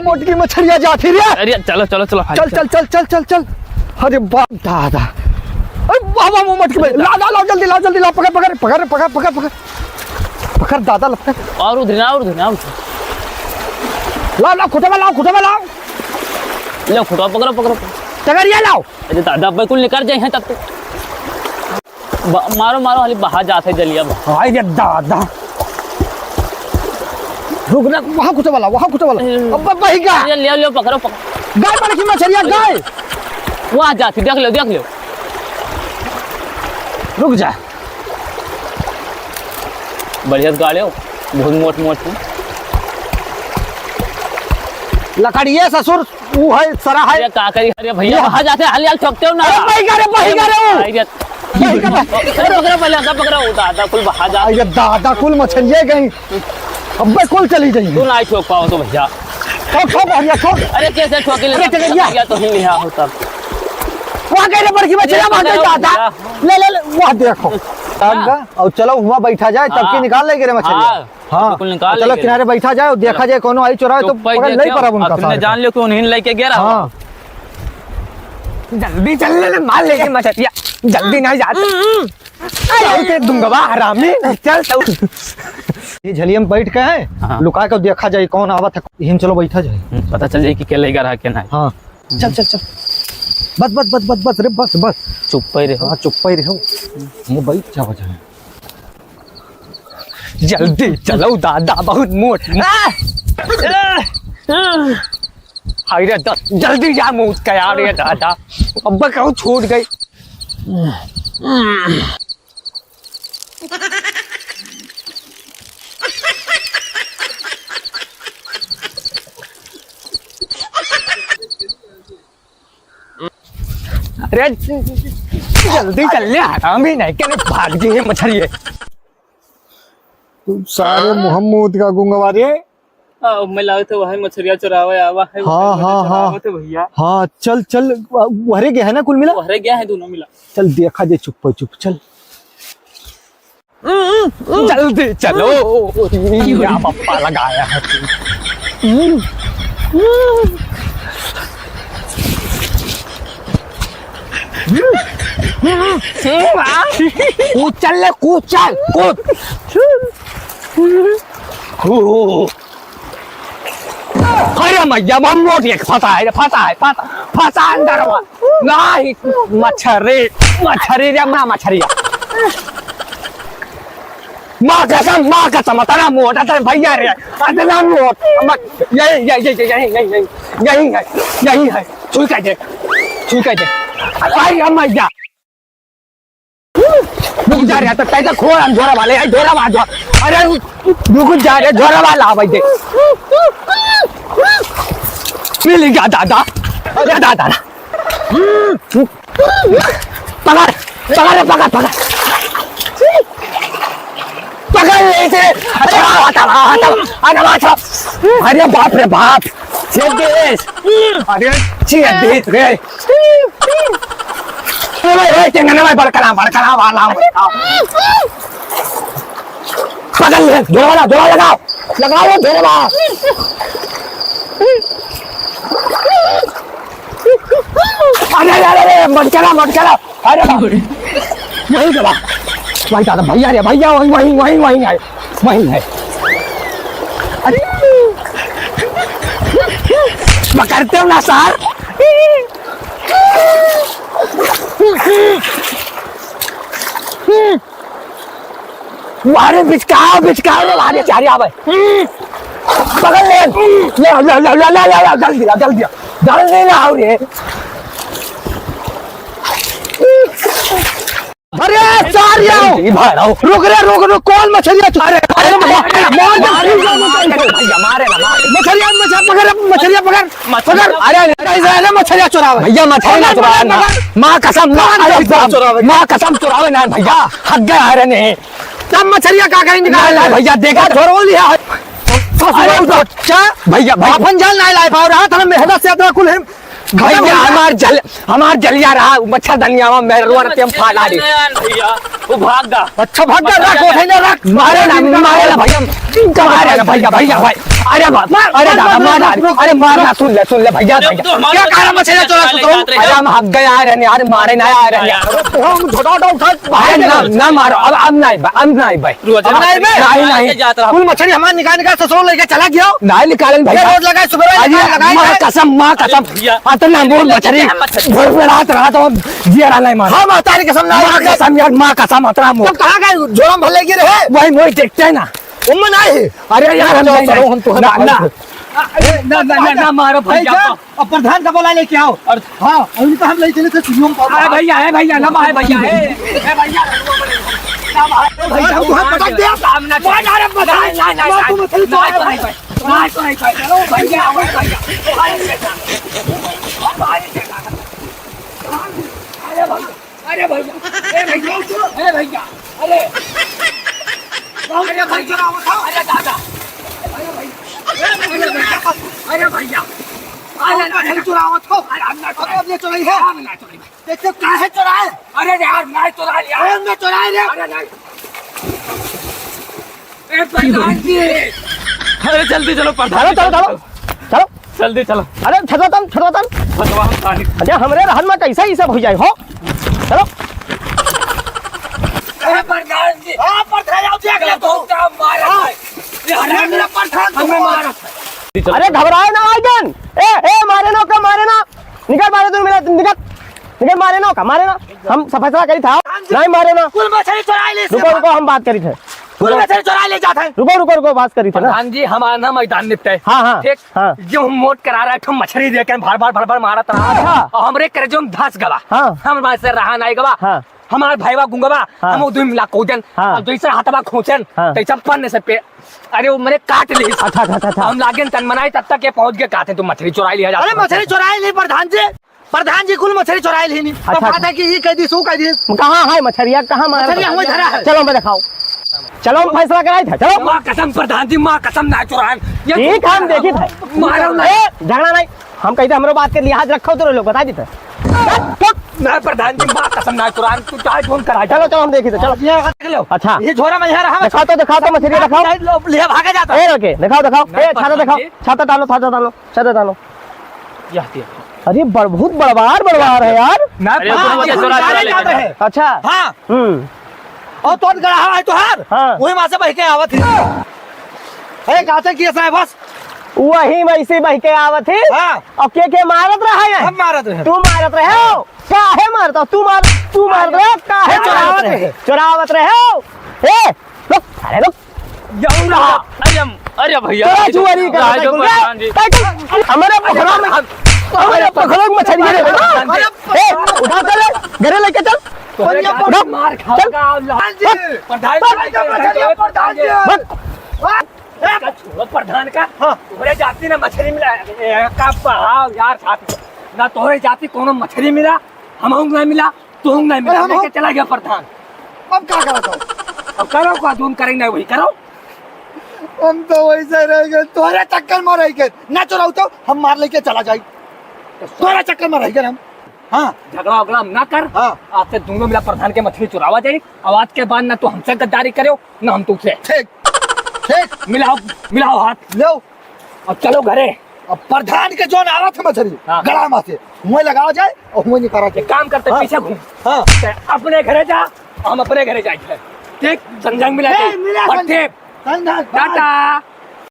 मोटी मछलियाँ जाती रे। अरे चलो चलो चलो चल चल चल चल चल चल। अरे बाप दादा, अरे बाबा वो मटकी में ला ला ला जल्दी ला जल्दी ला, पकड़ पकड़ पकड़ पकड़ पकड़ पकड़ पकड़ दादा लगता है। और उधर ना ला ला खुटा में लाओ, खुटा में लाओ, लो खुटा पकड़ो पकड़ो टगरिया लाओ। अरे दादा बिल्कुल निकल जाए हैं तब तो मारो मारो हाली बाहर जाते जलिया। हाय रे दादा, रुक ना, वहाँ खुटा वाला, वहाँ खुटा वाला। अब वही गाय, ले लो पकड़ो पकड़ो। गाय बड़ी की मछलियाँ, गाय वहाँ जाती, देख लो देख लो। रुक जा, बढ़िया गाड़ी हो, बहुत मोट मोट लकड़िए ससुर वो है सरा है। अरे का करी, अरे भैया वहाँ जाते हाल हाल ठोकते हो ना। अरे वही गा रे पकड़ो पहले अंदर पकड़ो दादा कुल बाहर जा। अरे दादा कुल मछलियाँ गई, अब कुल चली गई। तू नहीं ठोक पाओ तो भैया ठोक ठोक भैया ठोक। अरे कैसे ठोके ले तो ही लिया होता। वहाँ गए बड़की मछलियाँ, वहाँ गई दादा, ले ले ले वहाँ देखो। और चलो वहाँ बैठा जाए तब की निकाल लेंगे रे मछलियाँ। हाँ चलो किनारे बैठा जाए, देखा जाए कोनो आई चुराए तो पकड़ नहीं पड़ा उनका। तुमने जान लियो कि उन्हीं लेके गया रहा। हाँ जल्दी चल ले, मार लेके मछलियाँ, जल्दी नहीं जाते दूंगा हरामी। चल ये झलियम बैठ के है, लुका के देखा जाए कौन आवत है। हम चलो बैठा जाए, पता चल जाए कि क्या लेगा रहा क्या नहीं। हाँ चल चल चल, बस बस बस बस बस रे बस बस, चुप ही रहो। हाँ चुप ही रहो, ये बैठ जाओ जाए। जल्दी चलो दादा, बहुत मोट। हाय रे जल्दी जा, मुँह का यार ये दादा, अब कहूँ छूट गई। अरे जल्दी चल ले, आराम ही नहीं क्या भाग गई है मछली। सारे मोहम्मद का गुंगवा रे। मैं लाए थे वही मछलियाँ चुरावे आवा है। हाँ हाँ हाँ भैया हाँ चल चल, वहरे गया है ना कुल मिला। वहरे गया है दोनों मिला। चल देखा दे, चुप चुप चल। जल्दी चलो, क्या पप्पा लगाया है। कूद चल ले, कूद चल कूद। अरे मैया मोट एक फंसा है, फंसा है, फंसा फंसा अंदर हुआ नहीं। मछली मछली रे ना मछली, माँ कसम इतना मोटा था भैया रे, इतना मोट। यही यही यही यही यही यही है, यही है। छुई कर दे, छुई कर दे। अरे मैया रुक जा रहा तो कैसे खोल झोरा वाले, झोरा वाला। अरे रुक जा रहे, झोरा वाला भाई दे मिल गया दादा। अरे दादा पकड़ पकड़ पकड़ पकड़ पकड़ ले। अरे बाप रे बाप, अरे रे बड़कना बड़कना वाला पकड़ ले। झोला वाला, झोला लगाओ लगाओ झोला। अरे अरे मटकला मटकला, अरे वही दबा वही दादा भैया रे भैया, वही वही वही वही है, वही है। अरे पकड़ते हो ना सर। वारे बिचकाओ बिचकाओ, वारे चारी आवे। पकड़ ले ले ले ले ले ले, जल्दी जल्दी जल्दी ना आओ रे। अरे चार आओ, रुक रे रुक रुक, कौन मछलियाँ? अरे अरे मछलियाँ मछलियाँ पकड़ पकड़। अरे मछलियाँ चुरावे भैया, मछलियाँ चुरावे। माँ कसम माँ कसम चुरावे ना भैया, हक गया है नहीं। तब मछलियाँ का कहीं निकाल भैया, देखा छोड़ लिया भैया। अपन जल नहीं ला पा रहा था, मेहनत से अपना कुल भैया हमार जलिया रहा मच्छर धनिया में मेरे हम फाड़ा दी भैया। वो भाग गा, अच्छा भाग रख, रख मारे ना भैया, मारे ना भैया भैया भाई। अरे बाप अरे दादा मार अरे मारना सुन ले भैया क्या कह रहा मछलियां चुरा अरे हम हक गए आ रहे यार मारे ना आ रहे हम छोटा उठा ना मारो अब नहीं भाई नहीं कुल मछली हमारे निकाल ससुर लेके चला गया नहीं निकालेंगे भैया रोज लगाए सुबह मां कसम इतना बोल मछली रात जिया नहीं मार हम तारी कसम मां कसम उतना मोह कहां गए झोला भले गिरे है वही मोह देखते है ना उम्म नहीं अरे यार हम तो ना मारो भैया अब प्रधान का बोला लेके आओ और हां उनको हम ले चले थे सुनियों भैया ना भाई भैया है भैया ना भाई तू हाथ पटक दे सामने नहीं तुम मछली नहीं चलो भैया अरे भैया अरे दादा अरे भैया चुरावत हो अब ये चुराई है देखो काहे चुराए अरे यार नहीं चुरा लिया हमने चुराए रे अरे नहीं ए प्रधान जी अरे जल्दी चलो प्रधान चलो जल्दी चलो अरे छतवतन अरे हमरे रहन में कैसा ही सब हो जाए हो चलो प्रधान जी हां प्रधान आओ देख ले तो मारा ये हरा मेरा प्रधान हमें मारा अरे घबराओ ना आइजन ए मारे ना निकल मारे तुम मेरा निकल मारे ना हम फैसला करी था नहीं मारे ना कुल मछली चुरा ले रुको हम बात करी थे कुल मछली चुरा ले जाते हैं रुको बात करी थी ना प्रधान जी हमारा ना मैदान निपटे हाँ ठीक जो हम मोट करा रहा है मछली देकर भर मारा था अच्छा हमरे करे जो धस गवा हम बात से रहा नहीं गवा हमारे भाईवा गुंगवा हम दो मिला कोजन जैसे हाथवा खोचन तैसा पन्ने से पे अरे वो मैंने काट ली अच्छा हम लागे तन मनाई तब तक ये पहुंच गए कहते तुम मछली चुरा लिया अरे मछली चुराई नहीं प्रधान जी कुल मछली चुराई ली नहीं तो बात है कि ये कह दी सो कह दी कहां है मछलियां कहां हमें धरा है चलो मैं दिखाओ चलो हम फैसला कराए थे चलो मां कसम प्रधान जी मां कसम ना चुराए ये काम देखी थे मारो नहीं झगड़ा नहीं हम कहते हमरो बात के लिहाज रखो तो लोग बता देते मैं प्रधान जी मां कसम ना चुराए तू चाहे फोन करा चलो हम देखी थे चलो ये देख लो अच्छा ये झोरा में यहाँ रहा दिखाओ तो मछली दिखाओ ले भागे जाता ए रखे दिखाओ ए छाता डालो अरे बहुत बड़वार है यार अच्छा हाँ और तो गड़ा है तो हार वही वहां से बह के आवत है कहते कि ऐसा है बस वही वैसे बह के आवत है और के मारत रहा है हम मारत रहे तू मारत रहे हो काहे मारता तू मार रहे काहे चुरावत रहे हो ए रुक अरे रुक जाऊं रहा अरे भैया चुरी कर हमारे पोखरा में मछली ए उठा कर घरे लेके चल मार प्रधान का तोहरे जाति ने मछली मिला यार साथी ना तोहरे जाति कोनो मछली मिला हम नहीं मिला तू नहीं मिला लेके चला गया प्रधान अब क्या करो अब करो का तुम करेंगे वही करो हम तो वैसे रह गए तोहरे चक्कर में रह गए ना चुराओ तो हम मार लेके चला जाए तोहरे चक्कर में रह गए हम हाँ झगड़ा वगड़ा ना कर आपसे दोनों मिला प्रधान के मछली चुरावा जाए आवाज के बाद ना तो हमसे गद्दारी करो ना हम तुझसे ठीक मिलाओ हाथ लो अब चलो घरे अब प्रधान के जो आवा थे मछली गला में से मुँह लगाओ जाए और मुँह नहीं करा काम करते पीछे घूम अपने घरे जा हम अपने घरे जाए ठीक संजंग मिला टाटा